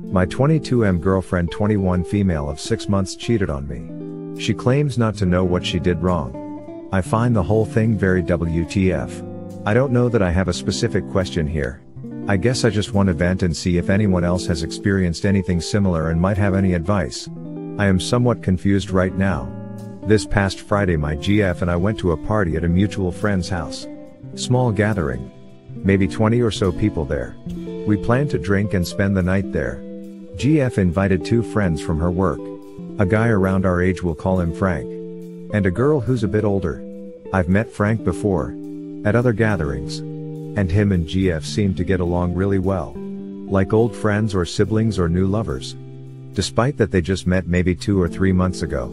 My 22M girlfriend 21 female of 6 months cheated on me. She claims not to know what she did wrong. I find the whole thing very WTF. I don't know that I have a specific question here. I guess I just want to vent and see if anyone else has experienced anything similar and might have any advice. I am somewhat confused right now. This past Friday my GF and I went to a party at a mutual friend's house. Small gathering. Maybe 20 or so people there. We planned to drink and spend the night there. GF invited 2 friends from her work. A guy around our age, we'll call him Frank. And a girl who's a bit older. I've met Frank before. At other gatherings. And him and GF seemed to get along really well. Like old friends or siblings or new lovers. Despite that they just met maybe 2 or 3 months ago.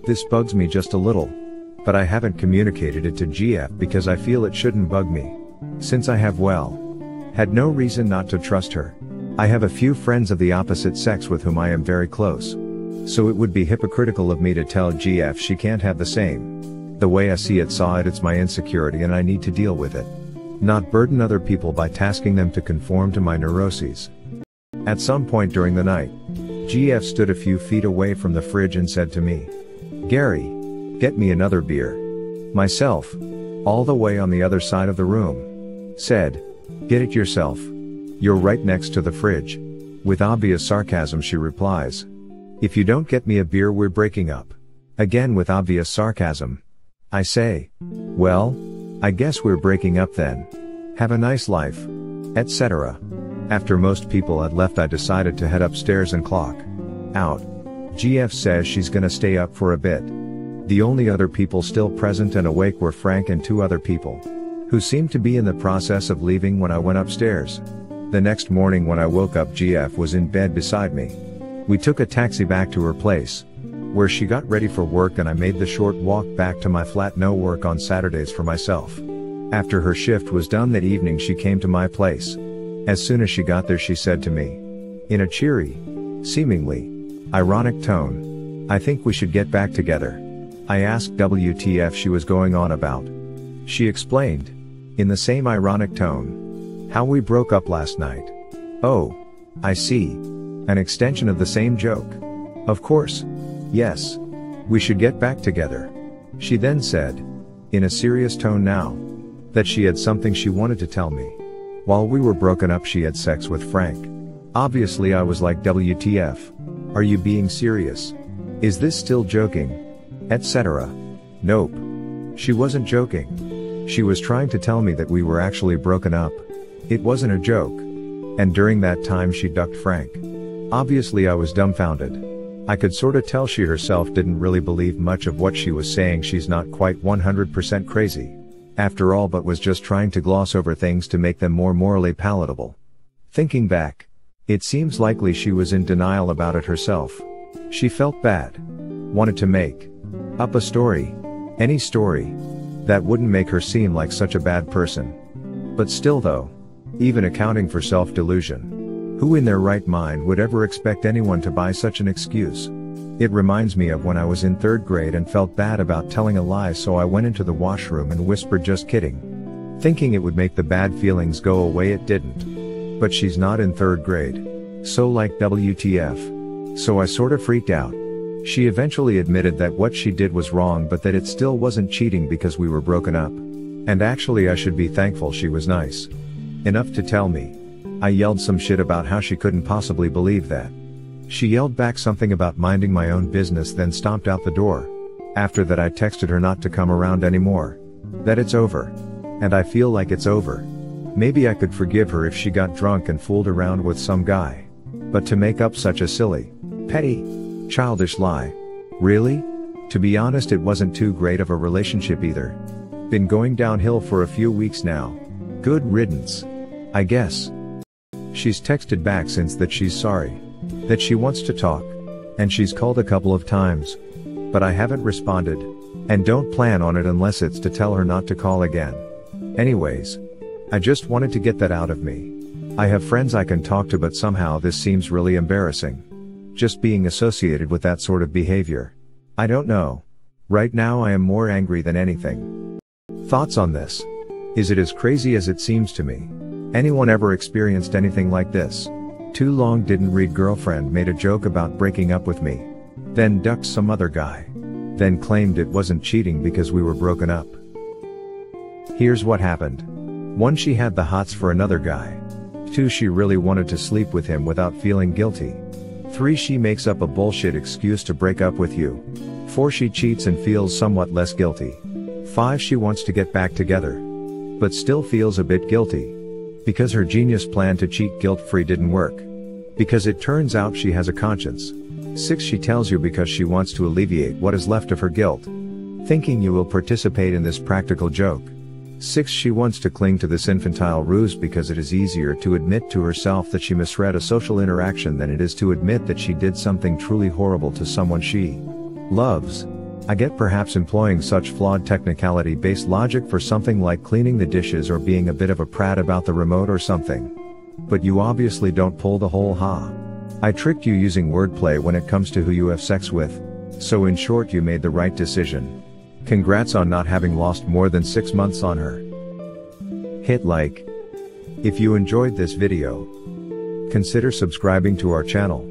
This bugs me just a little. But I haven't communicated it to GF because I feel it shouldn't bug me. Since I have had no reason not to trust her. I have a few friends of the opposite sex with whom I am very close. So it would be hypocritical of me to tell GF she can't have the same. The way I see it, it's my insecurity and I need to deal with it. Not burden other people by tasking them to conform to my neuroses. At some point during the night, GF stood a few feet away from the fridge and said to me, "Gary, get me another beer." Myself, all the way on the other side of the room, said, "Get it yourself. You're right next to the fridge." With obvious sarcasm she replies, "If you don't get me a beer we're breaking up." Again with obvious sarcasm. I say, "Well, I guess we're breaking up then. Have a nice life," etc. After most people had left I decided to head upstairs and clock out. GF says she's gonna stay up for a bit. The only other people still present and awake were Frank and 2 other people, who seemed to be in the process of leaving when I went upstairs. The next morning when I woke up GF was in bed beside me. We took a taxi back to her place, where she got ready for work, and I made the short walk back to my flat. No work on Saturdays for myself. After her shift was done that evening she came to my place. As soon as she got there she said to me, in a cheery, seemingly ironic tone, "I think we should get back together." I asked WTF she was going on about. She explained, in the same ironic tone, how we broke up last night. Oh, I see. An extension of the same joke. Of course. Yes. We should get back together. She then said, in a serious tone now, that she had something she wanted to tell me. While we were broken up she had sex with Frank. Obviously I was like, WTF. Are you being serious? Is this still joking? Etc. Nope. She wasn't joking. She was trying to tell me that we were actually broken up. It wasn't a joke. And during that time she ducked Frank. Obviously I was dumbfounded. I could sorta tell she herself didn't really believe much of what she was saying. She's not quite 100% crazy, after all, but was just trying to gloss over things to make them more morally palatable. Thinking back, it seems likely she was in denial about it herself. She felt bad. Wanted to make up a story. Any story. That wouldn't make her seem like such a bad person. But still though, even accounting for self-delusion, who in their right mind would ever expect anyone to buy such an excuse? It reminds me of when I was in 3rd grade and felt bad about telling a lie, so I went into the washroom and whispered, "Just kidding." Thinking it would make the bad feelings go away. It didn't. But she's not in 3rd grade. So like, WTF. So I sorta freaked out. She eventually admitted that what she did was wrong, but that it still wasn't cheating because we were broken up. And actually I should be thankful she was nice enough to tell me. I yelled some shit about how she couldn't possibly believe that. She yelled back something about minding my own business, then stomped out the door. After that I texted her not to come around anymore. That it's over. And I feel like it's over. Maybe I could forgive her if she got drunk and fooled around with some guy. But to make up such a silly, petty, childish lie. Really? To be honest, it wasn't too great of a relationship either. Been going downhill for a few weeks now. Good riddance, I guess. She's texted back since that she's sorry. That she wants to talk. And she's called a couple of times. But I haven't responded. And don't plan on it unless it's to tell her not to call again. Anyways, I just wanted to get that out of me. I have friends I can talk to, but somehow this seems really embarrassing. Just being associated with that sort of behavior. I don't know. Right now I am more angry than anything. Thoughts on this? Is it as crazy as it seems to me? Anyone ever experienced anything like this? Too long didn't read girlfriend made a joke about breaking up with me. Then ducked some other guy. Then claimed it wasn't cheating because we were broken up. Here's what happened. 1. She had the hots for another guy. 2. She really wanted to sleep with him without feeling guilty. 3. She makes up a bullshit excuse to break up with you. 4. She cheats and feels somewhat less guilty. 5. She wants to get back together, but still feels a bit guilty. Because her genius plan to cheat guilt-free didn't work. Because it turns out she has a conscience. 6. She tells you because she wants to alleviate what is left of her guilt, thinking you will participate in this practical joke. 6. She wants to cling to this infantile ruse because it is easier to admit to herself that she misread a social interaction than it is to admit that she did something truly horrible to someone she loves. I get perhaps employing such flawed technicality-based logic for something like cleaning the dishes or being a bit of a prat about the remote or something. But you obviously don't pull the whole ha. I tricked you using wordplay when it comes to who you have sex with. So in short, you made the right decision. Congrats on not having lost more than 6 months on her. Hit like. If you enjoyed this video, consider subscribing to our channel.